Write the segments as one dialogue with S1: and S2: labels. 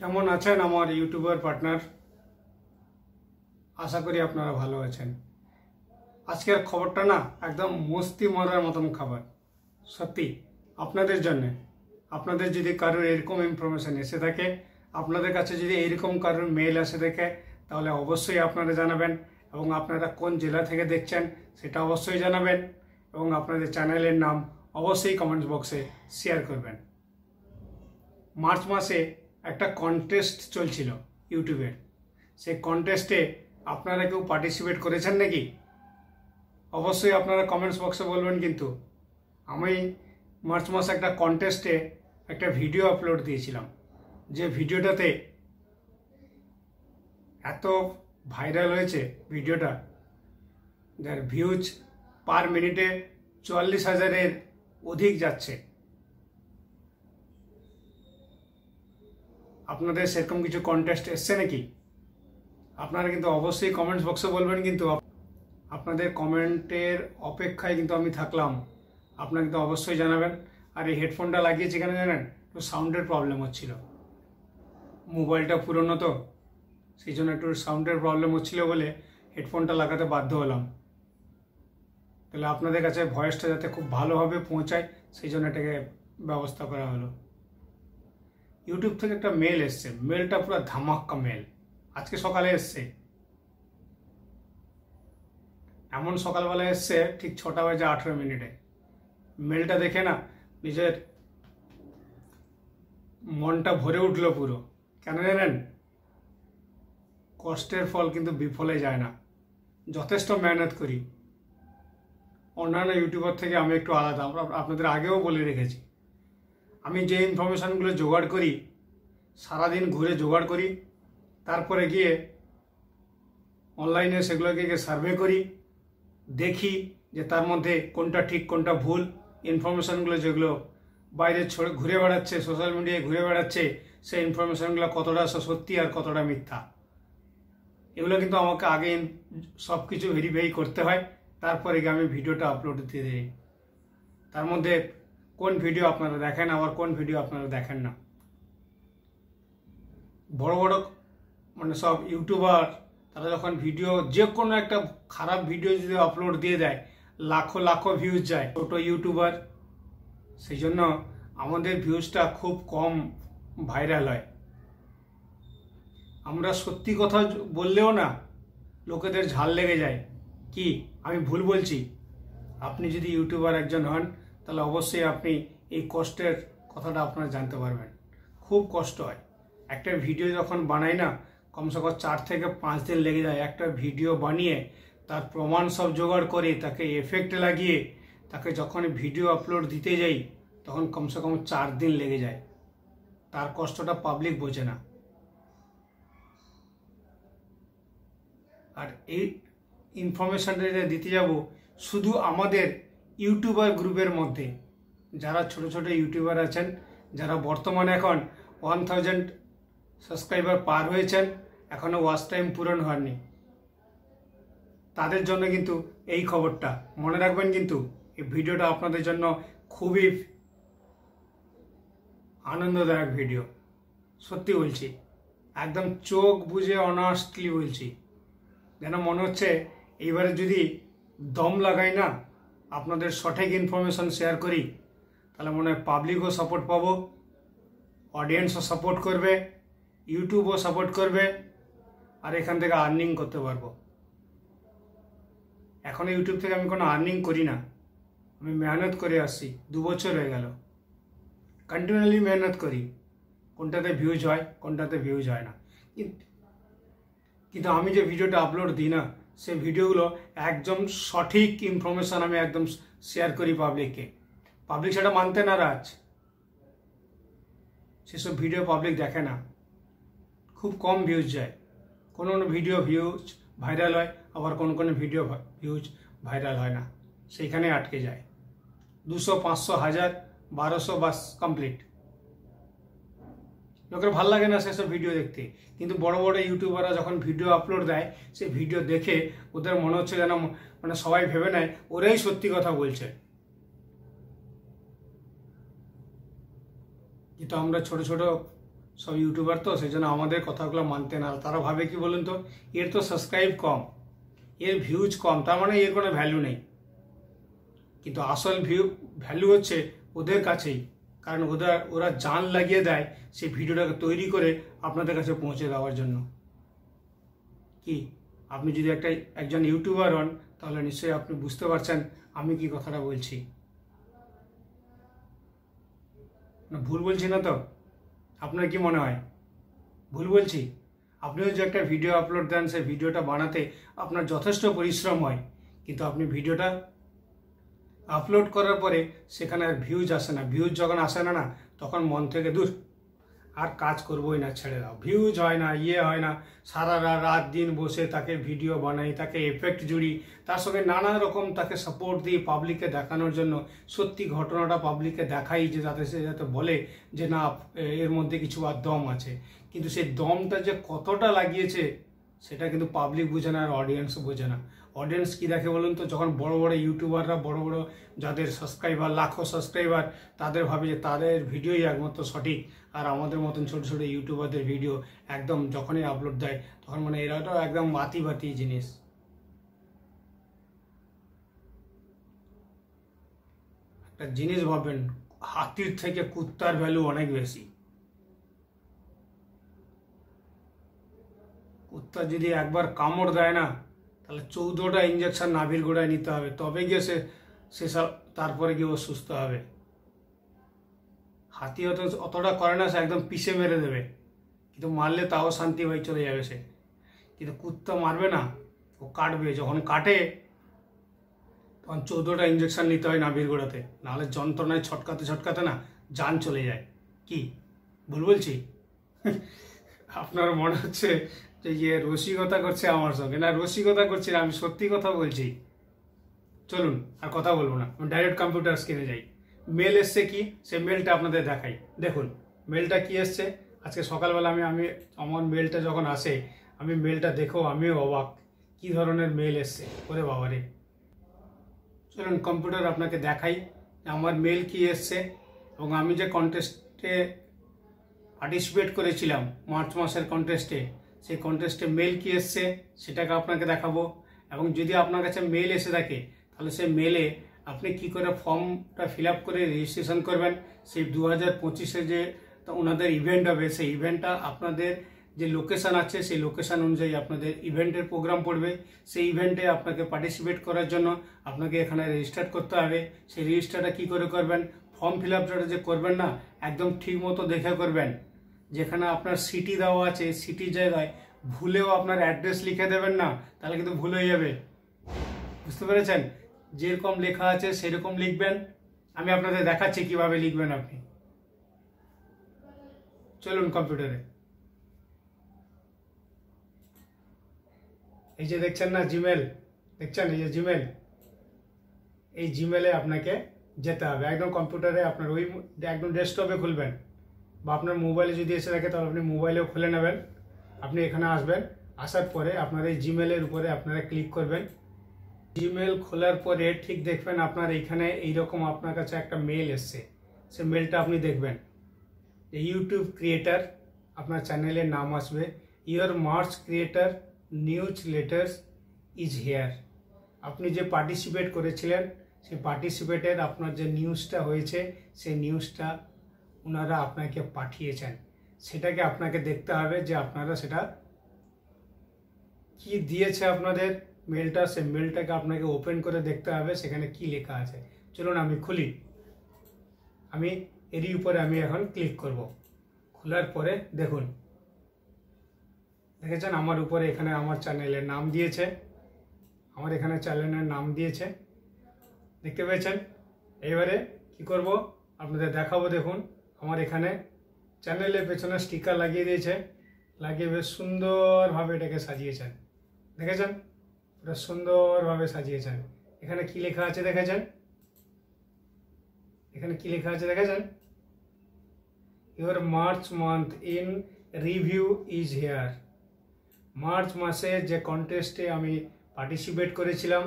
S1: কেমন আছেন আমার ইউটিউবার পার্টনার? আশা করি আপনারা ভালো আছেন। আজকের খবরটা না একদম মস্তি মারার মতন খাবার। সত্যি আপনাদের জন্য, আপনাদের যদি কারোর এরকম ইনফরমেশন এসে থাকে, আপনাদের কাছে যদি এইরকম কারোর মেল এসে থাকে, তাহলে অবশ্যই আপনারা জানাবেন। এবং আপনারা কোন জেলা থেকে দেখছেন সেটা অবশ্যই জানাবেন। এবং আপনাদের চ্যানেলের নাম অবশ্যই কমেন্টস বক্সে শেয়ার করবেন। মার্চ মাসে একটা কন্টেস্ট চলছিল ইউটিউবের। সেই কন্টেস্টে আপনারা কেউ পার্টিসিপেট করেছেন নাকি? অবশ্যই আপনারা কমেন্টস বক্সে বলবেন। কিন্তু আমি মার্চ মাসে একটা কন্টেস্টে একটা ভিডিও আপলোড দিয়েছিলাম, যে ভিডিওটাতে এত ভাইরাল হয়েছে ভিডিওটা, যার ভিউজ পার মিনিটে 44,000-এর অধিক যাচ্ছে। আপনাদের সেরকম কিছু কন্টেস্ট এসছে নাকি? আপনারা কিন্তু অবশ্যই কমেন্টস বক্সে বলবেন। কিন্তু আপনাদের কমেন্টের অপেক্ষায় কিন্তু আমি থাকলাম। আপনারা কিন্তু অবশ্যই জানাবেন। আর এই হেডফোনটা লাগিয়েছি কেন জানেন? একটু সাউন্ডের প্রবলেম হচ্ছিল। মোবাইলটা পুরনো তো, সেই জন্য একটু সাউন্ডের প্রবলেম হচ্ছিল বলে হেডফোনটা লাগাতে বাধ্য হলাম। তাহলে আপনাদের কাছে ভয়েসটা যাতে খুব ভালোভাবে পৌঁছায়, সেই জন্য এটাকে ব্যবস্থা করা হলো। ইউটিউব থেকে একটা মেল এসছে, মেলটা পুরো ধামাক্কা মেল। আজকে সকালে এসছে, এমন সকালবেলা এসছে ঠিক 6:18 মেলটা দেখে না নিজের মনটা ভরে উঠলো পুরো। কেন জানেন? কষ্টের ফল কিন্তু বিফলে যায় না। যথেষ্ট মেহনত করি। অন্যান্য ইউটিউবার থেকে আমি একটু আলাদা, আপনাদের আগেও বলে রেখেছি। আমি যে ইনফরমেশানগুলো জোগাড় করি, সারাদিন ঘুরে জোগাড় করি, তারপরে গিয়ে অনলাইনে সেগুলোকে সার্ভে করি, দেখি যে তার মধ্যে কোনটা ঠিক কোনটা ভুল। ইনফরমেশানগুলো যেগুলো বাইরে ঘুরে বেড়াচ্ছে, সোশ্যাল মিডিয়ায় ঘুরে বেড়াচ্ছে, সেই ইনফরমেশানগুলো কতটা সত্যি আর কতটা মিথ্যা, এগুলো কিন্তু আমাকে আগে সব কিছু ভেরিফাই করতে হয়। তারপরে গিয়ে আমি ভিডিওটা আপলোড দিয়ে দিই। তার মধ্যে কোন ভিডিও আপনারা দেখেন, আবার কোন ভিডিও আপনারা দেখেন না। বড় বড় সব ইউটিউবার, তারা যখন ভিডিও, যে কোনো একটা খারাপ ভিডিও যদি আপলোড দিয়ে দেয়, লাখো লাখো ভিউজ যায়। ছোটো ইউটিউবার, সেই জন্য আমাদের ভিউজটা খুব কম ভাইরাল হয়। আমরা সত্যি কথা বললেও না লোকেদের ঝাল লেগে যায়। কি আমি ভুল বলছি? আপনি যদি ইউটিউবার একজন হন, তাহলে অবশ্যই আপনি এই কষ্টের কথাটা আপনারা জানতে পারবেন। খুব কষ্ট হয়। একটা ভিডিও যখন বানাই না, কমসে কম 4 থেকে 5 দিন লেগে যায় একটা ভিডিও বানিয়ে, তার প্রমাণ সব জোগাড় করে, তাকে এফেক্ট লাগিয়ে, তাকে যখন ভিডিও আপলোড দিতে যাই, তখন কমসে কম 4 দিন লেগে যায়। তার কষ্টটা পাবলিক বোঝে না। আর এই ইনফরমেশনটা দিতে যাব শুধু আমাদের ইউটিউবার গ্রুপের মধ্যে। যারা ছোট ছোট ইউটিউবার আছেন, যারা বর্তমানে এখন 1000 সাবস্ক্রাইবার পার হয়েছেন, এখনো ওয়াচ টাইম পূরণ হয়নি, তাদের জন্য কিন্তু এই খবরটা মনে রাখবেন। কিন্তু এই ভিডিওটা আপনাদের জন্য খুবই আনন্দদায়ক ভিডিও। সত্যি বলছি, একদম চোখ বুঝে অনেস্টলি বলছি। যেন মনে হচ্ছে এইবারে যদি দম লাগাই না, আপনাদের সঠিক ইনফরমেশন শেয়ার করি, তাহলে মনে হয় পাবলিকও সাপোর্ট পাবো, অডিয়েন্সও সাপোর্ট করবে, ইউটিউবও সাপোর্ট করবে, আর এখান থেকে আর্নিং করতে পারবো। এখন ইউটিউব থেকে আমি কোনো আর্নিং করি না। আমি মেহনত করে আসছি, 2 বছর হয়ে গেল, কন্টিনিউয়াসলি মেহনত করি। কোনটাতে ভিউজ হয়, কোনটাতে ভিউজ হয় না। কিন্তু আমি যে ভিডিওটা আপলোড দিই না, সেই ভিডিওগুলো একদম সঠিক ইনফরমেশান আমি একদম শেয়ার করি পাবলিককে। পাবলিক সেটা মানতে নারাজ। সেসব ভিডিও পাবলিক দেখে না, খুব কম ভিউজ যায়। কোনো ভিডিও ভিউজ ভাইরাল হয়, আবার কোনো ভিডিও ভিউজ ভাইরাল হয় না, সেইখানে আটকে যায়। 200, 500, 1000, 1200 বাস কমপ্লিট। লোকের ভাল লাগে না সেসব ভিডিও দেখতে। কিন্তু বড় বড় ইউটিউবাররা যখন ভিডিও আপলোড দেয়, সেই ভিডিও দেখে ওদের মনে হচ্ছে যেন সবাই ভেবে নেয় ওরাই সত্যি কথা বলছে। কিন্তু আমরা ছোট ছোট সব ইউটিউবার তো, সেই জন্য আমাদের কথাগুলো মানতে না। তারা ভাবে কি বলুন তো, এর তো সাবস্ক্রাইব কম, এর ভিউজ কম, তার মানে এর কোনো ভ্যালু নেই। কিন্তু আসল ভ্যালু হচ্ছে ওদের কাছেই, কারণ ওরা জান লাগিয়ে দেয় সেই ভিডিওটাকে তৈরি করে আপনাদের কাছে পৌঁছে দেওয়ার জন্য। কি আপনি যদি একজন ইউটিউবার হন, তাহলে নিশ্চয়ই আপনি বুঝতে পারছেন আমি কি কথাটা বলছি। না ভুল বলছি না তো? আপনার কি মনে হয় ভুল বলছি? আপনিও যে একটা ভিডিও আপলোড দেন, সেই ভিডিওটা বানাতে আপনার যথেষ্ট পরিশ্রম হয়, কিন্তু আপনি ভিডিওটা আপলোড করার পরে সেখানে আর ভিউজ আসে না। ভিউজ যখন আসে না, তখন মন থেকে দূর, আর কাজ করবোই না, ছেড়ে দাও। ভিউজ হয় না, হয় না, সারা রাত দিন বসে তাকে ভিডিও বানাই, তাকে এফেক্ট জুড়ি, তার সঙ্গে নানা রকম তাকে সাপোর্ট দিই পাবলিককে দেখানোর জন্য। সত্যি ঘটনাটা পাবলিককে দেখাই, যে সে যাতে বলে যে না, এর মধ্যে কিছু আর দম আছে। কিন্তু সেই দমটা যে কতটা লাগিয়েছে সেটা কিন্তু পাবলিক বোঝে না, আর অডিয়েন্স বোঝে না। অডিয়েন্স কি দেখে বলুন তো, যখন বড় বড় ইউটিউবাররা, বড় বড় যাদের সাবস্ক্রাইবার, লাখো সাবস্ক্রাইবার, তাদের ভাবে যে তাদের ভিডিওই একমাত্র সঠিক, আর আমাদের মতন ছোট ছোট ইউটিউবারদের ভিডিও একদম যখনই আপলোড দেয় তখন মানে এরা তো একদম বাতি জিনিস। একটা জিনিস ভাববেন, হাতির থেকে কুত্তার ভ্যালু অনেক বেশি। কুত্তা যদি একবার কামড় দেয় না, তাহলে 14টা ইঞ্জেকশন নাভির গোড়ায় নিতে হবে, তবে গিয়ে সে তারপরে গিয়ে ও সুস্থ হবে। হাতি অতটা করে না, সে একদম পিষে মেরে দেবে, কিন্তু মারলে তাও শান্তি হয়ে চলে যাবে সে। কিন্তু কুত্তা মারবে না, ও কাটবে। যখন কাটে তখন 14টা ইঞ্জেকশন নিতে হয় নাভির গোড়াতে, নাহলে যন্ত্রণায় ছটকাতে না জান চলে যায়। কি ভুল বলছি? আপনার মনে হচ্ছে যে ইয়ে রসিকতা করছে আমার সঙ্গে। না, রসিকতা করছি না, আমি সত্যি কথা বলছি। চলুন আর কথা বলবো না, আমি ডাইরেক্ট কম্পিউটার স্ক্রিনে যাই। মেল এসছে কি, সে মেলটা আপনাদের দেখাই। দেখুন মেলটা কি এসছে। আজকে সকালবেলা আমি আমার মেলটা যখন আসে, আমি মেলটা দেখেও আমিও অবাক, কি ধরনের মেল এসছে ওরে বাবারে। চলুন কম্পিউটার আপনাকে দেখাই আমার মেল কি এসছে, এবং আমি যে কন্টেস্টে পার্টিসিপেট করেছিলাম মার্চ মাসের কন্টেস্টে, সেই কন্টেস্টে মেল কি এসছে সেটাকে আপনাকে দেখাবো। এবং যদি আপনার কাছে মেল এসে থাকে, তাহলে সেই মেলে আপনি কি করে ফর্মটা ফিল আপ করে রেজিস্ট্রেশন করবেন। সেই 2025-এ যে ওনাদের ইভেন্ট হবে, সেই ইভেন্টটা আপনাদের যে লোকেশান আছে, সেই লোকেশান অনুযায়ী আপনাদের ইভেন্টের প্রোগ্রাম পড়বে। সেই ইভেন্টে আপনাকে পার্টিসিপেট করার জন্য আপনাকে এখানে রেজিস্টার করতে হবে। সেই রেজিস্টারটা কি করে করবেন, ফর্ম ফিল আপটা যে করবেন না, একদম ঠিক মতো দেখে করবেন। যেখানে আপনার সিটি দেওয়া আছে, সিটির জায়গায় ভুলেও আপনার অ্যাড্রেস লিখে দেবেন না, তাহলে কিন্তু ভুল হয়ে যাবে। বুঝতে পেরেছেন? যেরকম লেখা আছে সেরকম লিখবেন। আমি আপনাদের দেখাচ্ছি কিভাবে লিখবেন আপনি। চলুন কম্পিউটারে। এই যে দেখছেন না জিমেল, দেখছেন এই যে জিমেল, এই জিমেলে আপনাকে যেতে হবে। একদম কম্পিউটারে আপনার ওই একদম ডেস্কটপে খুলবেন, বা আপনার মোবাইলে যদি এসে থাকে তাহলে আপনি মোবাইলেও খুলে নেবেন। আপনি এখানে আসবেন, আসার পরে আপনার এই জিমেলের উপরে আপনারা ক্লিক করবেন। জিমেল খোলার পরে ঠিক দেখবেন আপনার এইখানে এইরকম আপনার কাছে একটা মেল এসছে। সে মেলটা আপনি দেখবেন, ইউটিউব ক্রিয়েটার, আপনার চ্যানেলের নাম আসবে, your March creator news letters is here. আপনি যে পার্টিসিপেট করেছিলেন, সেই পার্টিসিপেটের আপনার যে নিউজটা হয়েছে, সেই নিউজটা ওনারা আপনাকে পাঠিয়েছেন। সেটাকে আপনাকে দেখতে হবে যে আপনারা সেটা কি দিয়েছে আপনাদের মেলটা, সেই মেলটাকে আপনাকে ওপেন করে দেখতে হবে সেখানে কি লেখা আছে। চলুন আমি খুলি। আমি এরই উপরে আমি এখন ক্লিক করব। খোলার পরে দেখুন, দেখেছেন আমার উপরে এখানে আমার চ্যানেলের নাম দিয়েছে, আমার এখানে চ্যানেলের নাম দিয়েছে, দেখতে পেয়েছেন। এবারে কি করব আপনাদের দেখাবো। দেখুন আমার এখানে চ্যানেলের পেছনে স্টিকার লাগিয়ে দিয়েছে, লাগিয়ে বেশ সুন্দরভাবে এটাকে সাজিয়েছেন। দেখেছেন, পুরো সুন্দরভাবে সাজিয়েছেন। এখানে কি লেখা আছে দেখেছেন, এখানে কি লেখা আছে দেখেছেন, your March month in review is here. March মাসে যে কন্টেস্টে আমি পার্টিসিপেট করেছিলাম,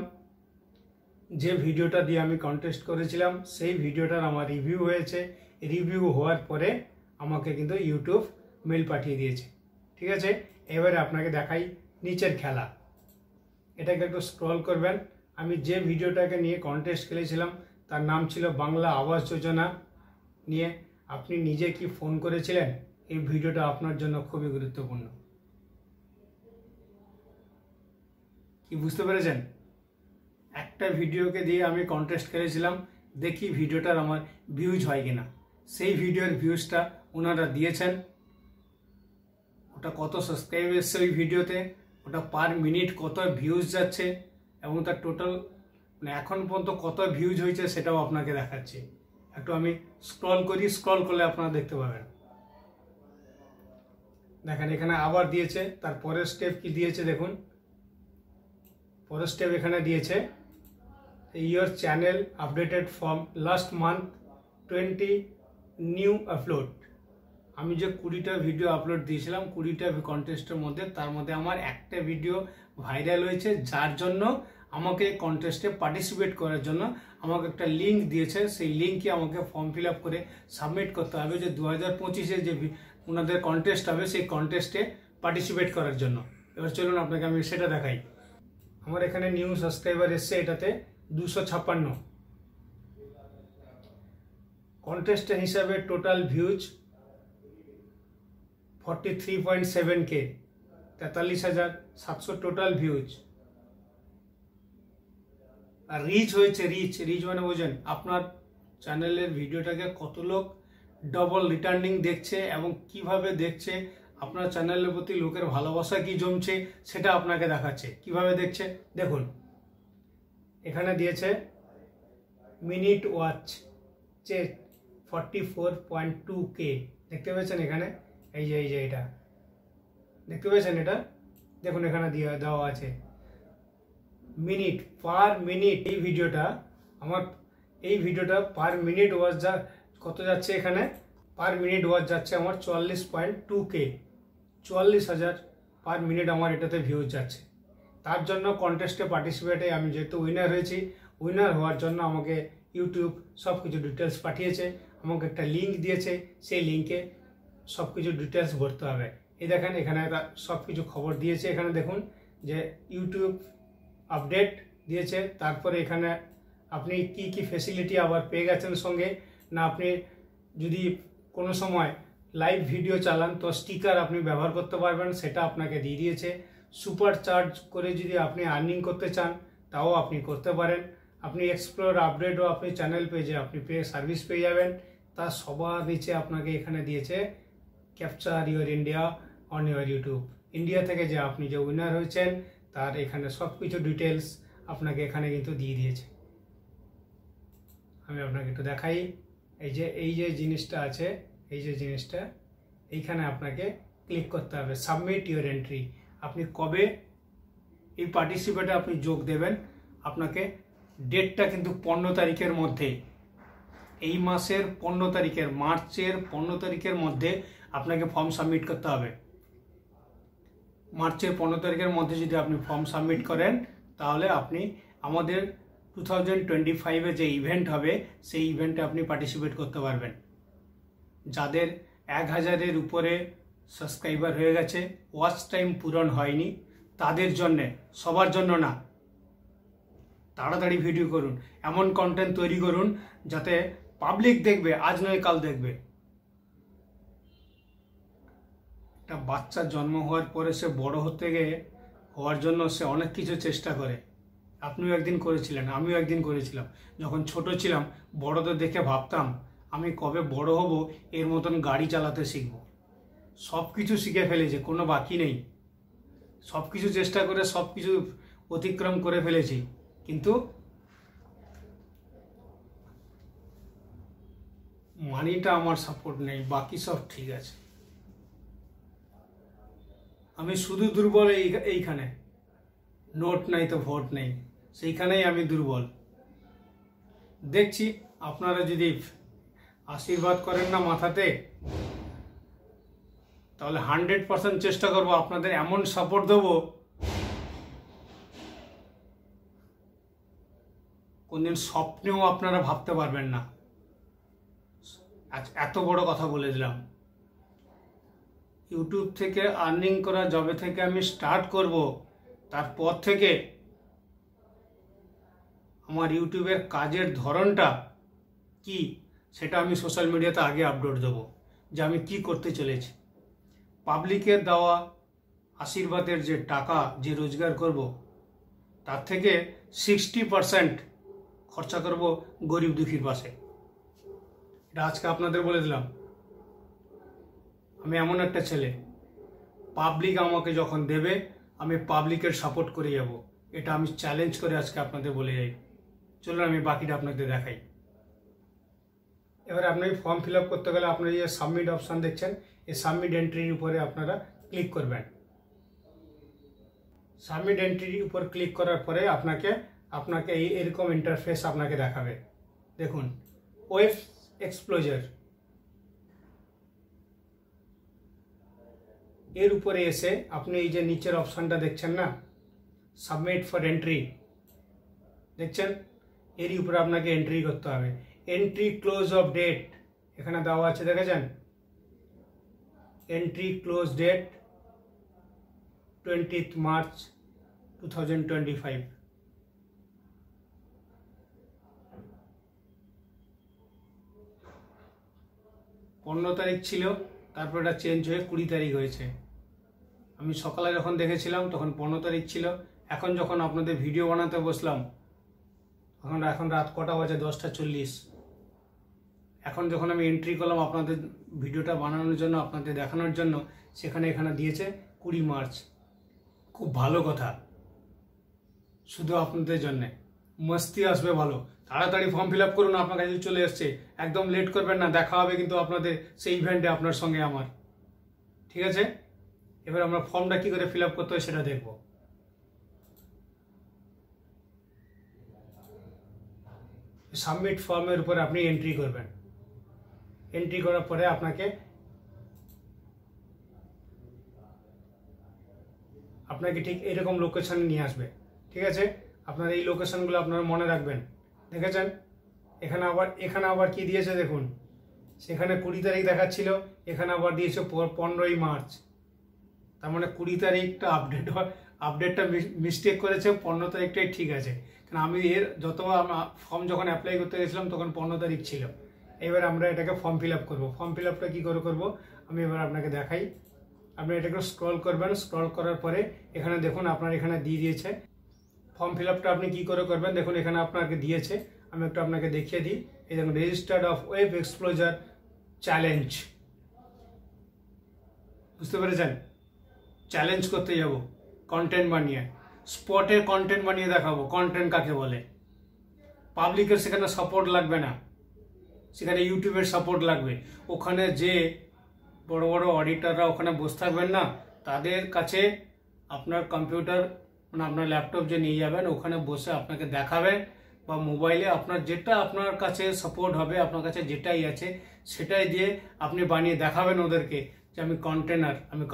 S1: যে ভিডিওটা দিয়ে আমি কন্টেস্ট করেছিলাম, সেই ভিডিওটার আমার রিভিউ হয়েছে। রিভিউ হওয়ার পরে আমাকে কিন্তু ইউটিউব মেল পাঠিয়ে দিয়েছে। ঠিক আছে, এবারে আপনাকে দেখাই নিচের খেলা। এটাকে একটু স্ক্রল করবেন। আমি যে ভিডিওটাকে নিয়ে কন্টেস্ট খেলেছিলাম তার নাম ছিল বাংলা আবাস যোজনা নিয়ে আপনি নিজে কি ফোন করেছিলেন, এই ভিডিওটা আপনার জন্য খুবই গুরুত্বপূর্ণ। কি বুঝতে পেরেছেন? একটা ভিডিওকে দিয়ে আমি কন্টেস্ট খেলেছিলাম, দেখি ভিডিওটার আমার ভিউজ হয় কিনা। সেই ভিডিওর ভিউজটা ওনারা দিয়েছেন। ওটা কত সাবস্ক্রাইব এসছে ওই ভিডিওতে, ওটা পার মিনিট কত ভিউজ যাচ্ছে এবং তার টোটাল মানে এখন পর্যন্ত কত ভিউজ হয়েছে সেটাও আপনাকে দেখাচ্ছি। একটু আমি স্ক্রল করি, স্ক্রল করলে আপনারা দেখতে পাবেন। দেখেন এখানে আবার দিয়েছে, তার পরের স্টেপ কি দিয়েছে দেখুন। পরের স্টেপ এখানে দিয়েছে your channel updated from last month 20 new upload. আমি যে 20টা ভিডিও আপলোড দিয়েছিলাম 20টা কন্টেস্টের মধ্যে, তার মধ্যে আমার একটা ভিডিও ভাইরাল হয়েছে, যার জন্য আমাকে কন্টেস্টে পার্টিসিপেট করার জন্য আমাকে একটা লিঙ্ক দিয়েছে। সেই লিঙ্কে আমাকে ফর্ম ফিল আপ করে সাবমিট করতে হবে যে 2025-এ যে ওনাদের কন্টেস্ট হবে সেই কন্টেস্টে পার্টিসিপেট করার জন্য। এবার চলুন আপনাকে আমি সেটা দেখাই। আমার এখানে নিউ সাবস্ক্রাইবার এসছে, এটাতে 256। কন্টেস্টের হিসাবে total views 43.7K, 43,700 total views. আর রিচ হয়েছে, রিচ মানে বোঝেন আপনার চ্যানেলের ভিডিওটাকে কত লোক ডবল রিটার্নিং দেখছে এবং কিভাবে দেখছে, আপনার চ্যানেলের প্রতি লোকের ভালোবাসা কি জমছে সেটা আপনাকে দেখাচ্ছে। কিভাবে দেখছে দেখুন, এখানে দিয়েছে মিনিট ওয়াচ 44.2K, দেখতে পেয়েছেন এখানে, এই যে এটা দেখতে পেয়েছেন, এটা দেখুন এখানে দেওয়া আছে মিনিট, পার মিনিট। এই ভিডিওটা পার মিনিট ওয়াচ কত যাচ্ছে, এখানে পার মিনিট ওয়াচ যাচ্ছে আমার 44.2K, 44,000 পার মিনিট আমার এটাতে ভিউজ যাচ্ছে। তার জন্য কন্টেস্টে পার্টিসিপেটে আমি যেহেতু উইনার হয়েছি, উইনার হওয়ার জন্য আমাকে ইউটিউব সব কিছু ডিটেলস পাঠিয়েছে, আমাকে একটা লিঙ্ক দিয়েছে, সেই লিঙ্কে সব কিছু ডিটেলস ভরতে হবে। এই দেখেন এখানে সব কিছু খবর দিয়েছে। এখানে দেখুন যে ইউটিউব আপডেট দিয়েছে, তারপরে এখানে আপনি কি ফেসিলিটি আবার পেয়ে গেছেন সঙ্গে, না আপনি যদি কোনো সময় লাইভ ভিডিও চালান তো স্টিকার আপনি ব্যবহার করতে পারবেন, সেটা আপনাকে দিয়ে দিয়েছে। সুপার চার্জ করে যদি আপনি আর্নিং করতে চান তাও আপনি করতে পারেন। আপনি এক্সপ্লোর আপডেটও আপনি চ্যানেল পেজে আপনি সার্ভিস পেয়ে যাবেন। তার সবার নিচে আপনাকে এখানে দিয়েছে capture your India on your YouTube. India থেকে যে আপনি যে উইনার হয়েছেন তার এখানে সব কিছু ডিটেলস আপনাকে এখানে কিন্তু দিয়ে দিয়েছে। আমি আপনাকে একটু দেখাই, এই যে জিনিসটা আছে, এই যে জিনিসটা এইখানে আপনাকে ক্লিক করতে হবে সাবমিট ইউর এন্ট্রি। আপনি কবে এই পার্টিসিপেটে আপনি যোগ দেবেন, আপনাকে ডেটটা কিন্তু 15 তারিখের মধ্যে, এই মাসের 15 তারিখের, মার্চের 15 তারিখের মধ্যে আপনাকে ফর্ম সাবমিট করতে হবে। মার্চের 15 তারিখের মধ্যে যদি আপনি ফর্ম সাবমিট করেন তাহলে আপনি আমাদের 2025-এ যে ইভেন্ট হবে সেই ইভেন্টে আপনি পার্টিসিপেট করতে পারবেন। যাদের 1000-এর উপরে সাবস্ক্রাইবার হয়ে গেছে, ওয়াচ টাইম পূরণ হয়নি, তাদের জন্যে, সবার জন্য না। তাড়াতাড়ি ভিডিও করুন, এমন কন্টেন্ট তৈরি করুন যাতে পাবলিক দেখবে, আজ নয় কাল দেখবে। একটা বাচ্চার জন্ম হওয়ার পরে সে বড় হওয়ার জন্য সে অনেক কিছু চেষ্টা করে। আপনিও একদিন করেছিলেন, আমিও একদিন করেছিলাম। যখন ছোট ছিলাম বড়দের দেখে ভাবতাম আমি কবে বড় হব, এর মতন গাড়ি চালাতে শিখব। সব কিছু শিখে ফেলেছি, কোনো বাকি নেই। সব কিছু চেষ্টা করে সব কিছু অতিক্রম করে ফেলেছি, কিন্তু মানিটা আমার সাপোর্ট নেই, বাকি সব ঠিক আছে। আমি শুধু দুর্বল এইখানে, নোট নাই তো ভোট নেই, সেইখানেই আমি দুর্বল। দেখছি আপনারা যদি আশীর্বাদ করেন না মাথাতে, তাহলে 100% চেষ্টা করব আপনাদের এমন সাপোর্ট দেবো কোনদিন স্বপ্নেও আপনারা ভাবতে পারবেন না। আজ এত বড় কথা বলে দিলাম। ইউটিউব থেকে আর্নিং করা যবে থেকে আমি স্টার্ট করব, তারপর থেকে আমার ইউটিউবের কাজের ধরনটা কি সেটা আমি সোশ্যাল মিডিয়াতে আগে আপলোড দেবো, যে আমি কি করতে চলেছি। পাবলিকের দেওয়া আশীর্বাদের যে টাকা যে রোজগার করব, তার থেকে 60% খরচা করব গরিব দুঃখীর পাশে। এটা আজকে আপনাদের বলে দিলাম। আমি এমন একটা ছেলে, পাবলিক আমাকে যখন দেবে আমি পাবলিকের সাপোর্ট করে যাব, এটা আমি চ্যালেঞ্জ করে আজকে আপনাদের বলে যাই। চলুন আমি বাকিটা আপনাদের দেখাই। এবার আপনি ফর্ম ফিল আপ করতে গেলে আপনারা যে সাবমিট অপশান দেখছেন, এই সাবমিট এন্ট্রির উপরে আপনারা ক্লিক করবেন। সাবমিট এন্ট্রির উপর ক্লিক করার পরে আপনাকে এরকম ইন্টারফেস আপনাকে দেখাবে। দেখুন, ওয়েব এক্সপ্লোজার, এর উপরে এসে আপনি এই যে নিচের অপশানটা দেখছেন না, সাবমিট ফর এন্ট্রি, দেখছেন? এরই উপরে আপনাকে এন্ট্রি করতে হবে। এন্ট্রি ক্লোজ অফ ডেট এখানে দেওয়া আছে, দেখেছেন? Entry close date 20th March 2025। পনেরো তারিখ ছিল, তারপর এটা চেঞ্জ হয়ে 20 তারিখ হয়েছে। আমি সকালে যখন দেখেছিলাম তখন 15 তারিখ ছিল। এখন যখন আপনাদের ভিডিও বানাতে বসলাম, এখন রাত কটা বাজে? 10:40। এখন যখন আমি এন্ট্রি করলাম আপনাদের ভিডিওটা বানানোর জন্য, আপনাদের দেখানোর জন্য, এখানে দিয়েছে 20 মার্চ। খুব ভালো কথা, শুধু আপনাদের জন্যে মস্তি আসবে ভালো। তাড়াতাড়ি ফর্ম ফিল আপ করুন, আপনার কাছে চলে এসছে, একদম লেট করবেন না। দেখা হবে কিন্তু আপনাদের সেই ইভেন্টে আপনার সঙ্গে আমার, ঠিক আছে? এবার আমরা ফর্মটা কি করে ফিল আপ করতে হয় সেটা দেখব। সাবমিট ফর্মের উপরে আপনি এন্ট্রি করবেন। এন্ট্রি করার পরে আপনাকে ঠিক এরকম লোকেশনে নিয়ে আসবে, ঠিক আছে? আপনার এই লোকেশনগুলো আপনারা মনে রাখবেন। দেখেছেন এখানে আবার কি দিয়েছে দেখুন, সেখানে 20 তারিখ দেখাচ্ছিল, এখানে আবার দিয়েছে 15ই মার্চ। তার মানে 20 তারিখটা আপডেটটা মিস্টেক করেছে, 15 তারিখটাই ঠিক আছে। কারণ আমি ফর্ম যখন অ্যাপ্লাই করতে গেছিলাম তখন 15 তারিখ ছিল। এবার আমরা এটাকে ফর্ম ফিল আপ করবো। ফর্ম ফিল আপটা কী করে করবো আমি এবার আপনাকে দেখাই। আপনি এটাকে স্ক্রল করবেন, স্ক্রল করার পরে এখানে দেখুন আপনার এখানে দিয়ে দিয়েছে ফর্ম ফিল আপটা আপনি কী করে করবেন। দেখুন এখানে আপনাকে দিয়েছে, আমি একটু আপনাকে দেখিয়ে দিই। এই দেখুন, রেজিস্টার্ড অফ ওয়েব এক্সপ্লোজার চ্যালেঞ্জ, বুঝতে পেরেছেন? চ্যালেঞ্জ করতে যাব কন্টেন্ট বানিয়ে, স্পটের কন্টেন্ট বানিয়ে দেখাবো কন্টেন্ট কাকে বলে। পাবলিকের সেখানে সাপোর্ট লাগবে না, সেখানে ইউটিউবের সাপোর্ট লাগবে। ওখানে যে বড় বড় অডিটররা ওখানে বসে থাকবেন না, তাদের কাছে আপনার কম্পিউটার মানে আপনার ল্যাপটপ যে নিয়ে যাবেন, ওখানে বসে আপনাকে দেখাবেন, বা মোবাইলে আপনার কাছে সাপোর্ট হবে, আপনার কাছে যেটাই আছে সেটাই দিয়ে আপনি বানিয়ে দেখাবেন ওদেরকে যে আমি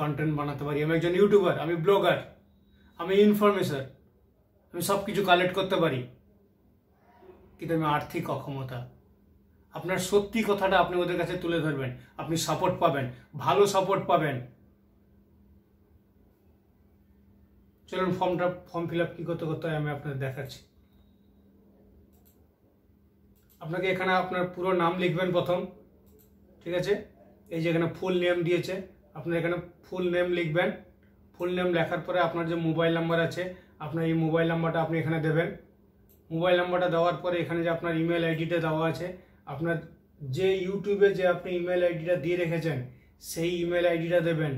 S1: কন্টেন্ট বানাতে পারি, আমি একজন ইউটিউবার, আমি ব্লগার, আমি ইনফরমেশন, আমি সব কিছু কালেক্ট করতে পারি, কিন্তু আমি আর্থিক অক্ষমতা। আপনার সত্যি কথাটা আপনি ওদের কাছে তুলে ধরবেন, আপনি সাপোর্ট পাবেন, ভালো সাপোর্ট পাবেন। চলুন ফর্ম ফিল আপ কী করতে হয় আমি আপনাদের দেখাচ্ছি। আপনাকে এখানে আপনার পুরো নাম লিখবেন প্রথম, ঠিক আছে? এই যে এখানে ফুল নেম দিয়েছে, আপনার এখানে ফুল নেম লিখবেন। ফুল নেম লেখার পরে আপনার যে মোবাইল নাম্বার আছে, আপনার এই মোবাইল নাম্বারটা আপনি এখানে দেবেন। মোবাইল নাম্বারটা দেওয়ার পরে এখানে যে আপনার ইমেল আইডিটা দেওয়া আছে, আপনার যে ইউটিউবে যে আপনি ইমেল আইডিটা দিয়ে রেখেছেন সেই ইমেল আইডিটা দেবেন।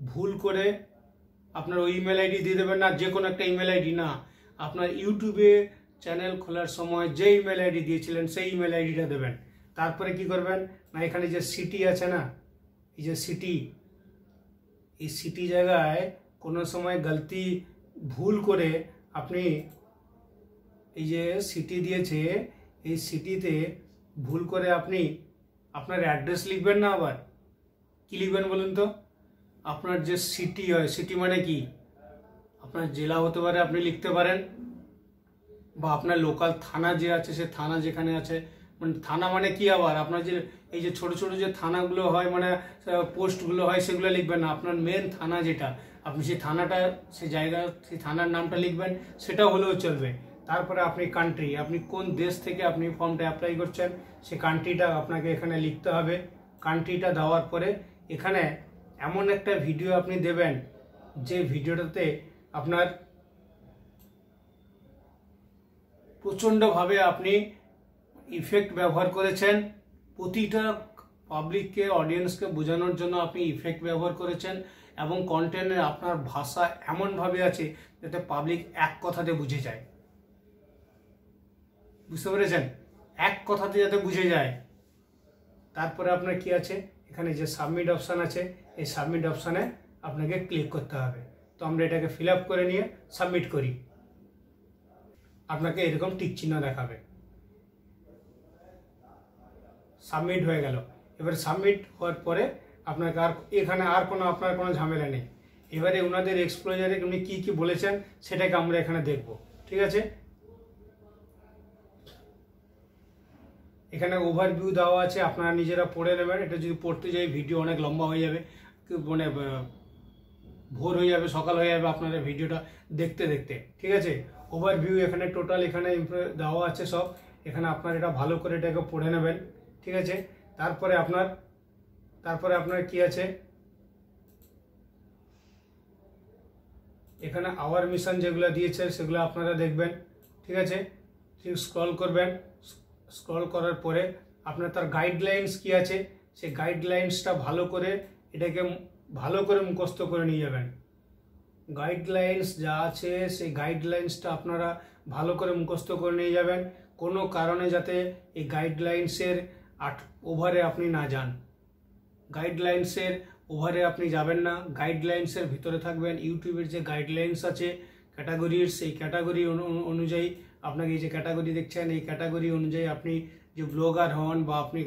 S1: ভুল করে আপনার ওই ইমেল আইডি দিয়ে দেবেন না, যে কোনো একটা ইমেল আইডি না, আপনার ইউটিউবে চ্যানেল খোলার সময় যে ইমেল আইডি দিয়েছিলেন সেই ইমেল আইডিটা দেবেন। তারপরে কি করবেন না, এখানে যে সিটি আছে না, এই যে সিটি, এই সিটি জায়গায় কোনো সময় ভুল করে আপনি এই যে সিটি দিয়েছে, এই সিটিতে ভুল করে আপনি আপনার অ্যাড্রেস লিখবেন না। আবার কি লিখবেন বলুন তো? আপনার যে সিটি হয়, সিটি মানে কি? আপনার জেলা হতে পারে, আপনি লিখতে পারেন, বা আপনার লোকাল থানা যে আছে সে থানা যেখানে আছে, মানে থানা মানে কি, আবার আপনার যে এই যে ছোট ছোট যে থানাগুলো হয় মানে পোস্টগুলো হয় সেগুলো লিখবেন না, আপনার মেন থানা যেটা, আপনি সেই থানাটা, সেই জায়গা, সেই থানার নামটা লিখবেন, সেটা হলেও চলবে। তারপরে আপনি কান্ট্রি, আপনি কোন দেশ থেকে আপনি ফর্মটা অ্যাপ্লাই করছেন সেই কান্ট্রিটা আপনাকে এখানে লিখতে হবে। কান্ট্রিটা দেওয়ার পরে এখানে এমন একটা ভিডিও আপনি দেবেন যে ভিডিওটাতে আপনার প্রচণ্ডভাবে আপনি ইফেক্ট ব্যবহার করেছেন, প্রতিটা পাবলিককে, অডিয়েন্সকে বোঝানোর জন্য আপনি ইফেক্ট ব্যবহার করেছেন, এবং কন্টেন্টে আপনার ভাষা এমনভাবে আছে যাতে পাবলিক এক কথাতে বুঝে যায়। বুঝতে পেরেছেন? এক কথাতে যাতে বুঝে যায়। তারপরে আপনার কি আছে, এখানে যে সাবমিট অপশান আছে, এই সাবমিট অপশানে আপনাকে ক্লিক করতে হবে। তো আমরা এটাকে ফিল আপ করে নিয়ে সাবমিট করি, আপনাকে এরকম টিক চিহ্ন দেখাবে। সাবমিট হয়ে গেল। এবার সাবমিট হওয়ার পরে আপনাকে আর এখানে আর কোনো আপনার কোনো ঝামেলা নেই। এবারে ওনাদের এক্সপ্লোজারে উনি কী কী বলেছেন সেটাকে আমরা এখানে দেখব। ঠিক আছে, এখানে ওভারভিউ দেওয়া আছে, আপনারা নিজেরা পড়ে নেবেন। এটা যদি পড়তে যাই ভিডিও অনেক লম্বা হয়ে যাবে, মানে ভোর হয়ে যাবে, সকাল হয়ে যাবে আপনারা ভিডিওটা দেখতে দেখতে। ঠিক আছে, ওভারভিউ এখানে টোটাল এখানে দেওয়া আছে সব, এখানে আপনার এটা ভালো করে এটাকে পড়ে নেবেন। ঠিক আছে, তারপরে আপনার কি আছে, এখানে আওয়ার মিশন যেগুলো দিয়েছে সেগুলো আপনারা দেখবেন। ঠিক আছে, ঠিক স্ক্রল করবেন, স্ক্রল করার পরে আপনার তার গাইডলাইন্স কি আছে, সেই গাইডলাইন্সটা ভালো করে এটাকে ভালো করে মুখস্থ করে নিয়ে যাবেন। গাইডলাইন্স যা আছে সেই গাইডলাইন্সটা আপনারা ভালো করে মুখস্থ করে নিয়ে যাবেন। কোনো কারণে যাতে এই গাইডলাইন্সের ওভারে আপনি না যান, গাইডলাইন্সের ওভারে আপনি যাবেন না। গাইডলাইন্সের ভিতরে থাকবেন। ইউটিউবের যে গাইডলাইন্স আছে ক্যাটাগরির, সেই ক্যাটাগরি অনুযায়ী আপনাকে এই যে ক্যাটাগরি দেখছেন, এই ক্যাটাগরি অনুযায়ী আপনি যে ব্লগার হন বা আপনি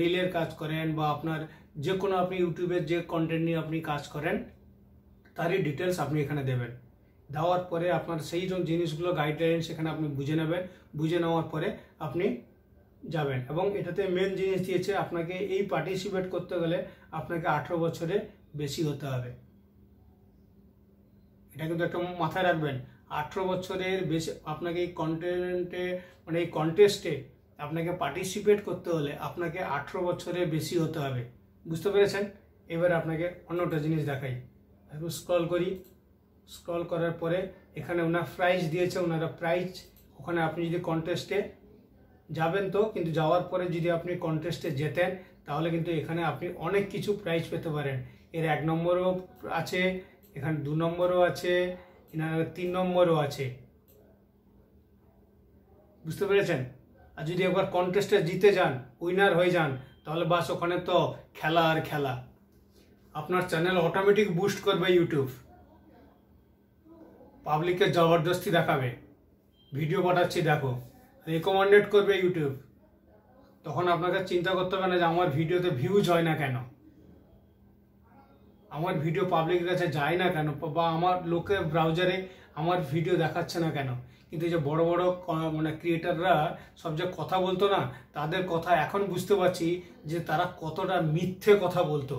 S1: রিলের কাজ করেন বা আপনার যে কোনো আপনি ইউটিউবের যে কন্টেন্ট নিয়ে আপনি কাজ করেন তারই ডিটেলস আপনি এখানে দেবেন। দেওয়ার পরে আপনার সেই জিনিসগুলো গাইডলাইন্স এখানে আপনি বুঝে নেবেন। বুঝে নেওয়ার পরে আপনি যাবেন, এবং এটাতে মেন জিনিস দিয়েছে আপনাকে এই পার্টিসিপেট করতে গেলে আপনাকে 18 বছরের বেশি হতে হবে। এটা কিন্তু একটা মাথায় রাখবেন, 18 বছরের বেশি আপনাকে এই কন্টেন্টে মানে এই কন্টেস্টে আপনাকে পার্টিসিপেট করতে হলে আপনাকে 18 বছরের বেশি হতে হবে। বুঝতে পেরেছেন? এবার আপনাকে অন্যটা জিনিস দেখাই। একটু স্ক্রল করি, স্ক্রল করার পরে এখানে ওনার প্রাইজ দিয়েছে, ওনারা প্রাইজ, ওখানে আপনি যদি কন্টেস্টে যাবেন তো, কিন্তু যাওয়ার পরে যদি আপনি কন্টেস্টে জেতেন তাহলে কিন্তু এখানে আপনি অনেক কিছু প্রাইজ পেতে পারেন। এর 1 নম্বরও আছে, এখানে 2 নম্বরও আছে, এখানে 3 নম্বরও আছে। বুঝতে পেরেছেন? আর যদি একবার কন্টেস্টে জিতে যান, উইনার হয়ে যান, তাহলে বাস ওখানে তো খেলা আর খেলা। আপনার চ্যানেল অটোমেটিক বুস্ট করবে ইউটিউব, পাবলিকের জবরদস্তি দেখাবে, ভিডিও পাঠাচ্ছি দেখো, রেকমেন্ডেড করবে ইউটিউব। তখন আপনাকে চিন্তা করতে হবে না যে আমার ভিডিওতে ভিউজ হয় না কেন, আমার ভিডিও পাবলিকের কাছে যায় না কেন, বা আমার লোকের ব্রাউজারে আমার ভিডিও দেখাচ্ছে না কেন। কিন্তু যে বড় বড় মানে ক্রিয়েটাররা সব যে কথা বলতো না, তাদের কথা এখন বুঝতে পারছি যে তারা কতটা মিথ্যে কথা বলতো।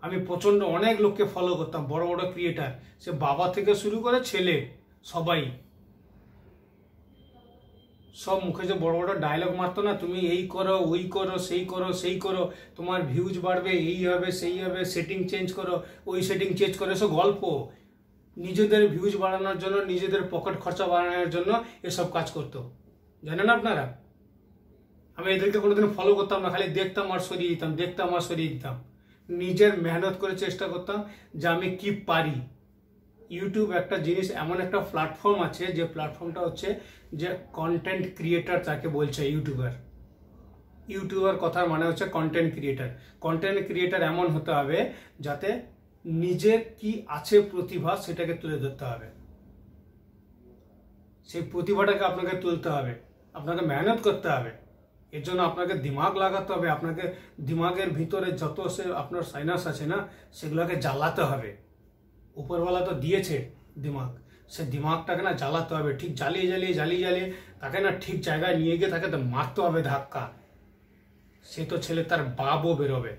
S1: আমি প্রচণ্ড অনেক লোককে ফলো করতাম, বড় বড় ক্রিয়েটার, সে বাবা থেকে শুরু করে ছেলে সবাই, সব মুখে যে বড় বড় ডায়লগ মারতো না, তুমি এই করো, ওই করো, সেই করো, সেই করো, তোমার ভিউজ বাড়বে, এই হবে, সেই হবে, সেটিং চেঞ্জ করো, ওই সেটিং চেঞ্জ করো, এসব গল্প। নিজেদের ভিউজ বাড়ানোর জন্য, নিজেদের পকেট খরচা বাড়ানোর জন্য এসব কাজ করতো। জানেন আপনারা? আমি এদেরকে কোনোদিন ফলো করতাম না, খালি দেখতাম আর সরিয়ে দিতাম, দেখতাম আর সরিয়ে দিতাম। নিজের মেহনত করে চেষ্টা করতাম যে আমি কি পারি। ইউটিউব একটা জিনিস, এমন একটা প্ল্যাটফর্ম আছে যে প্ল্যাটফর্মটা হচ্ছে যে কন্টেন্ট ক্রিয়েটার তাকে বলছে ইউটিউবার। ইউটিউবার কথার মানে হচ্ছে কন্টেন্ট ক্রিয়েটার। কন্টেন্ট ক্রিয়েটার এমন হতে হবে যাতে নিজের কি আছে প্রতিভা সেটাকে তুলে ধরতে হবে, সেই প্রতিভাটাকে আপনাকে তুলতে হবে, আপনাকে মেহনত করতে হবে। এর জন্য আপনাকে দিমাগ লাগাতে হবে, আপনাকে দিমাগের ভিতরে যত সে আপনার সাইনাস আছে না, সেগুলোকে জ্বালাতে হবে। উপরওয়ালা তো দিয়েছে দিমাগ, সে দিমাগটাকে না জ্বালাতে হবে, ঠিক জ্বালিয়ে তাকে না ঠিক জায়গায় নিয়ে গিয়ে তাকে তো মারতে হবে ধাক্কা। সে তো ছেলে তার বাপও বেরোবে।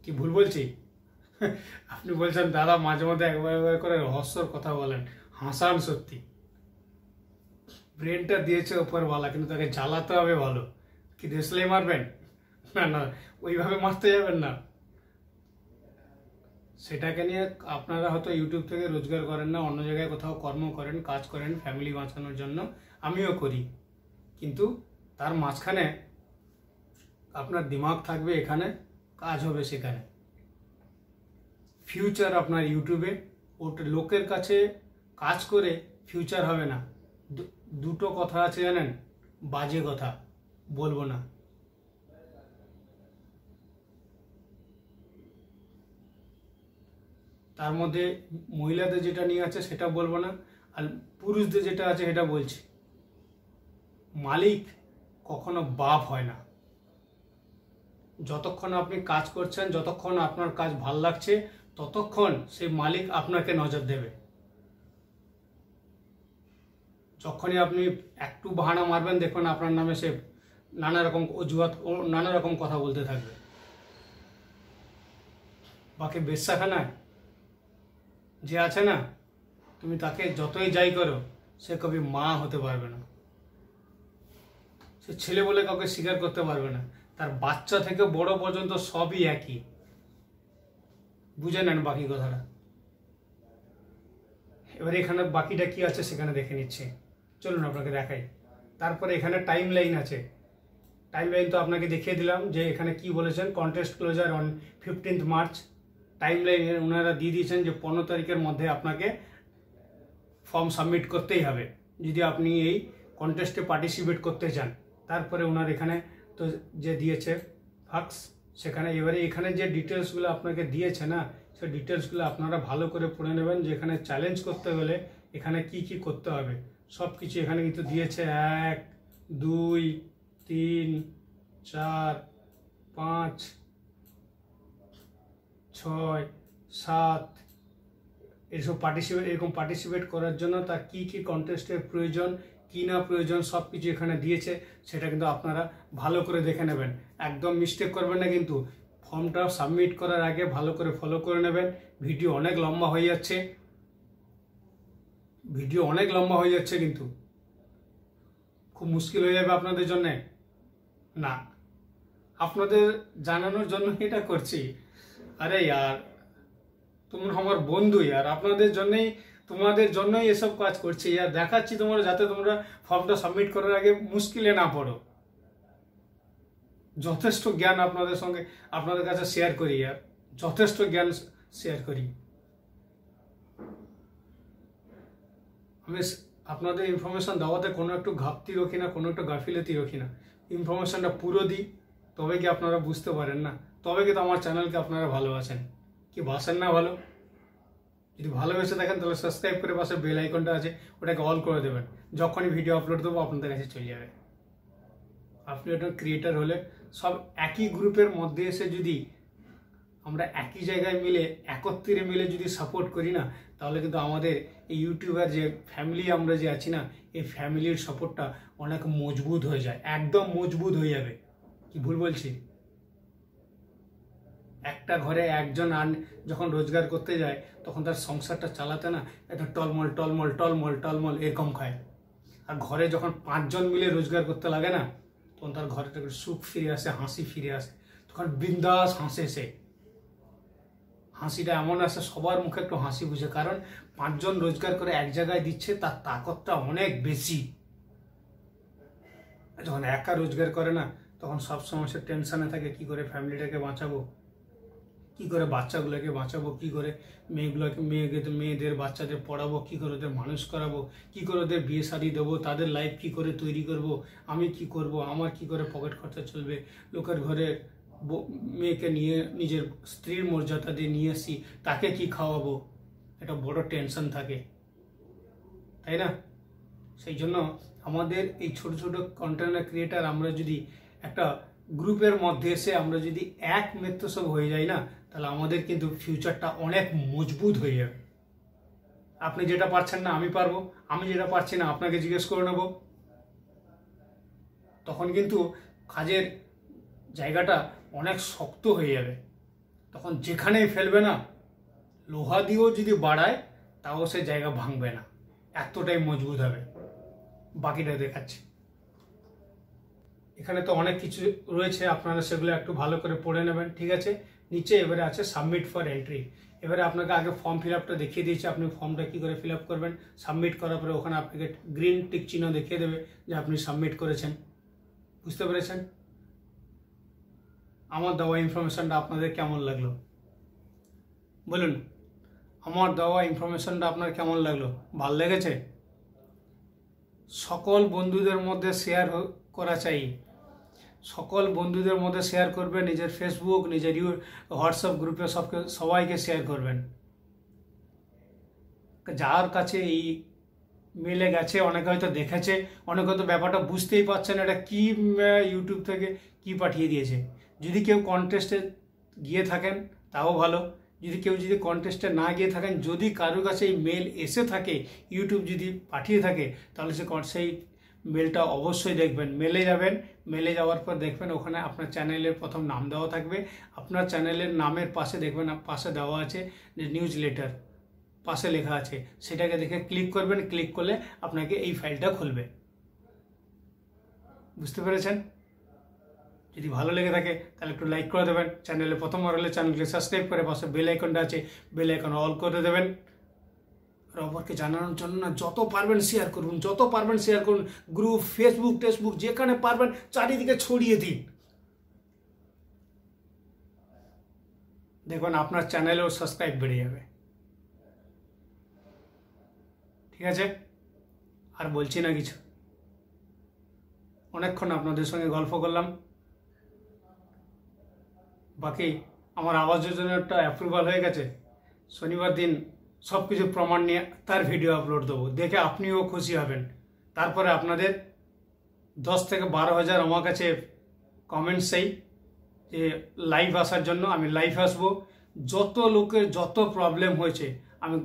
S1: কি ভুল বলছি? আপনি বলছেন দাদা মাঝে মধ্যে একবার করে রহস্যর কথা বলেন, হাসান সত্যি। ব্রেনটা দিয়েছে ওপরওয়ালা, কিন্তু তাকে জ্বালাতে হবে ভালো। কি দেশলাই মারবেন? না, ওইভাবে মারতে যাবেন না। সেটাকে নিয়ে আপনারা হয়তো ইউটিউব থেকে রোজগার করেন না, অন্য জায়গায় কোথাও কর্ম করেন, কাজ করেন ফ্যামিলি বাঁচানোর জন্য, আমিও করি। কিন্তু তার মাঝখানে আপনার দিমাগ থাকবে এখানে, কাজ হবে সেখানে। ফিউচার আপনার ইউটিউবে, ওটা লোকের কাছে কাজ করে ফিউচার হবে না। দুটো কথা আছে জানেন, বাজে কথা বলবো না। তার মধ্যে মহিলাদের যেটা নিয়ে আছে সেটা বলবো না, আর পুরুষদের যেটা আছে সেটা বলছি। মালিক কখনো বাপ হয় না। যতক্ষণ আপনি কাজ করছেন, যতক্ষণ আপনার কাজ ভাল লাগছে, ততক্ষণ সেই মালিক আপনাকে নজর দেবে। যখনই আপনি একটু বাহানা মারবেন, দেখবেন আপনার নামে সে নানা রকম অজুহাত ও নানা রকম কথা বলতে থাকবে। বাকি বেশ্যাখানায় যে আছে না, তুমি তাকে যতই যাই করো, সে কবি মা হতে পারবে না। সে ছেলে বলে কাউকে স্বীকার করতে পারবে না। তার বাচ্চা থেকে বড় পর্যন্ত সবই একই। বুঝে নেন বাকি কথাটা। এবার এখানে বাকিটা কি আছে সেখানে দেখে নিচ্ছে, চলুন আপনাকে দেখাই। তারপরে এখানে টাইম লাইন আছে। টাইম লাইন তো আপনাকে দেখিয়ে দিলাম যে এখানে কি বলেছেন, contest closure on 15th March. Timeline ওনারা দিয়ে দিয়েছেন যে 15 তারিখের মধ্যে আপনাকে ফর্ম সাবমিট করতেই হবে যদি আপনি এই কন্টেস্টে পার্টিসিপেট করতে চান। তারপরে ওনার এখানে তো যে দিয়েছে ফাক্স, সেখানে এবারে এখানে যে ডিটেলসগুলো আপনাকে দিয়েছে না, সেই ডিটেলসগুলো আপনারা ভালো করে পড়ে নেবেন, যে এখানে চ্যালেঞ্জ করতে গেলে এখানে কি কি করতে হবে সব কিছু এখানে কিন্তু দিয়েছে। 1, 2, 3, 4, 5, 6, 7 এরকম পার্টিসিপেট করার জন্য তার কি কি কন্টেস্টের প্রয়োজন, কি না প্রয়োজন, সব কিছু এখানে দিয়েছে। সেটা কিন্তু আপনারা ভালো করে দেখে নেবেন, একদম মিস্টেক করবেন না। কিন্তু ফর্মটা সাবমিট করার আগে ভালো করে ফলো করে নেবেন। ভিডিও অনেক লম্বা হয়ে যাচ্ছে, কিন্তু খুব মুশকিল হয়ে যাবে আপনাদের জন্যে। না, আপনাদের জানানোর জন্য এটা করছি। আরে यार, তোমরা আমার বন্ধু यार, তোমাদের জন্যই এসব কাজ করছি यार। দেখাচ্ছি তোমরা, যাতে তোমরা ফর্মটা সাবমিট করার আগে মুশকিলে না পড়ো। যথেষ্ট জ্ঞান আপনাদের কাছে শেয়ার করি यार, যথেষ্ট জ্ঞান শেয়ার করি। আমি আপনাদের ইনফরমেশন দেওয়াতে কোনো একটু ঘাটতি রাখি না, কোনো একটু গাফিলতি রাখি না। ইনফরমেশনটা পুরো দিই, তবে কি আপনারা বুঝতে পারেন না, তবে কি তো আমার চ্যানেলকে আপনারা ভালোবাসেন। কি বাসেন না ভালো? যদি ভালোবেসে দেখেন তাহলে সাবস্ক্রাইব করে পাশে বেল আইকনটা আছে, ওটাকে অল করে দেবেন। যখনই ভিডিও আপলোড দেবো আপনাদের কাছে চলে যাবে। আপনি একটা ক্রিয়েটার হলে সব একই গ্রুপের মধ্যে এসে যদি আমরা একই জায়গায় মিলে একত্রে মিলে যদি সাপোর্ট করি না, তাহলে কিন্তু আমাদের এই ইউটিউবার যে ফ্যামিলি আমরা যে আছি না, এই ফ্যামিলির সাপোর্টটা অনেক মজবুত হয়ে যায়, একদম মজবুত হয়ে যাবে। কি ভুল বলছি? একটা ঘরে একজন যখন রোজগার করতে যায়, তখন তার সংসারটা চালাতে না একটা টলমল টলমল টলমল টলমল এরকম খায়। আর ঘরে যখন 5 জন মিলে রোজগার করতে লাগে না, তখন তার ঘরে একটা সুখ ফিরে আসে, হাসি ফিরে আসে, তখন বিন্দাস হাসে সে। হাসিটা এমন আসে সবার মুখে একটু হাসি বুঝে, কারণ 5 জন রোজগার করে এক জায়গায় দিচ্ছে, তার তাকতটা অনেক বেশি। যখন একা রোজগার করে না, তখন সবসময় সে টেনশনে থাকে, কি করে ফ্যামিলিটাকে বাঁচাবো, কি করে বাচ্চাগুলোকে বাঁচাবো, কি করে মেয়েদের বাচ্চাদের পড়াবো, কি করে ওদের মানুষ করাবো, কি করে ওদের বিয়ে শাদী দেবো, তাদের লাইফ কি করে তৈরি করব, আমি কি করব, আমার কি করে পকেট খরচা চলবে, লোকের ঘরে মেয়েকে নিয়ে নিজের স্ত্রীর মর্যাদা দিয়ে নিয়ে আসি, তাকে কি খাওয়াবো, এটা বড় টেনশন থাকে, তাই না? সেই জন্য আমাদের এই ছোট ছোট কন্টেন্ট ক্রিয়েটার আমরা যদি একটা গ্রুপের মধ্যে এসে আমরা যদি এক মেত্র সব হয়ে যাই না, তাহলে আমাদের কিন্তু ফিউচারটা অনেক মজবুত হয়ে যাবে। আপনি যেটা পারছেন না আমি পারবো, আমি যেটা পারছি না আপনাকে জিজ্ঞেস করে নেব। তখন কিন্তু কাজের জায়গাটা অনেক শক্ত হয়ে যাবে। তখন যেখানেই ফেলবে না, লোহা দিয়েও যদি বাড়ায় তাও সে জায়গা ভাঙবে না, এতটাই মজবুত হবে। বাকিটা দেখাচ্ছি। এখানে তো অনেক কিছু রয়েছে, আপনারা সেগুলো একটু ভালো করে পড়ে নেবেন, ঠিক আছে। নিচে এবারে আছে সাবমিট ফর এন্ট্রি। এবারে আপনাকে আগে ফর্ম ফিল আপটা দেখিয়ে দিয়েছি, আপনি ফর্মটা কী করে ফিল আপ করবেন। সাবমিট করার পরে ওখানে আপনাকে গ্রিন টিক চিহ্ন দেখিয়ে দেবে যে আপনি সাবমিট করেছেন। বুঝতে পেরেছেন? আমার দেওয়া ইনফরমেশনটা আপনাদের কেমন লাগলো বলুন? আমার দেওয়া ইনফরমেশনটা আপনার কেমন লাগলো? ভালো লেগেছে? সকল বন্ধুদের মধ্যে শেয়ার করা চাই। সকল বন্ধুদের মধ্যে শেয়ার করবেন, নিজের ফেসবুক, নিজের হোয়াটসঅ্যাপ গ্রুপে সবাইকে শেয়ার করবেন। যার কাছে এই মেলে গেছে, অনেকে হয়তো দেখেছে, অনেকে হয়তো ব্যাপারটা বুঝতেই পারছেন এটা কি, ইউটিউব থেকে কি পাঠিয়ে দিয়েছে। যদি কেউ কন্টেস্টে গিয়ে থাকেন তাও ভালো, যদি কন্টেস্টে না গিয়ে থাকেন, যদি কারোর কাছে এই মেল এসে থাকে, ইউটিউব যদি পাঠিয়ে থাকে, তাহলে সেই মেলটা অবশ্যই দেখবেন। মেলে যাবেন, মেলে যাওয়ার পর দেখবেন ওখানে আপনার চ্যানেলের প্রথম নাম দেওয়া থাকবে। আপনার চ্যানেলের নামের পাশে দেখবেন পাশে দেওয়া আছে যে নিউজ লেটার, পাশে লেখা আছে, সেটাকে দেখে ক্লিক করবেন। ক্লিক করলে আপনাকে এই ফাইলটা খুলবে। বুঝতে পেরেছেন? যদি ভালো লেগে থাকে তাহলে একটু লাইক করে দেবেন। চ্যানেলে প্রথমবার হলে চ্যানেলকে সাবস্ক্রাইব করে পাশে বেল আইকনটা আছে, বেল আইকন অল করে দেবেন। আর অপরকে জানানোর জন্য না, যত পারবেন শেয়ার করুন, যত পারবেন শেয়ার করুন। গ্রুপ, ফেসবুক, টেক্সটবুক, যেখানে পারবেন চারিদিকে ছড়িয়ে দিন। দেখুন আপনার চ্যানেলেও সাবস্ক্রাইব বেড়ে যাবে। ঠিক আছে, আর বলছি না কিছু, অনেকক্ষণ আপনাদের সঙ্গে গল্প করলাম। বাকি আমার আবাস যোজনাটা অ্যাপ্রুভাল হয়ে গেছে। শনিবার দিন সব কিছু প্রমাণ নিয়ে তার ভিডিও আপলোড দেবো, দেখে আপনিও খুশি হবেন। তারপরে আপনাদের 10 থেকে 12,000 আমার কাছে কমেন্টস চাই যে লাইভ আসার জন্য। আমি লাইভ আসবো। যত লোকের যত প্রবলেম হয়েছে আমি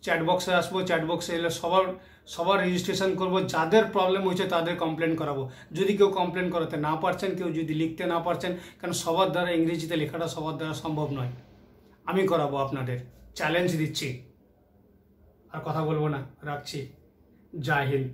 S1: চ্যাটবক্সে আসবো, চ্যাটবক্সে এলে সবার রেজিস্ট্রেশন করব। যাদের প্রবলেম হয়েছে তাদের কমপ্লেন করাবো। যদি কেউ কমপ্লেন করাতে না পারছেন, কেউ যদি লিখতে না পারছেন, কারণ সবার দ্বারা ইংরেজিতে লেখাটা সবার দ্বারা সম্ভব নয়, আমি করাবো। আপনাদের চ্যালেঞ্জ দিচ্ছি। আর কথা বলবো না, রাখছি। জয় হিন্দ।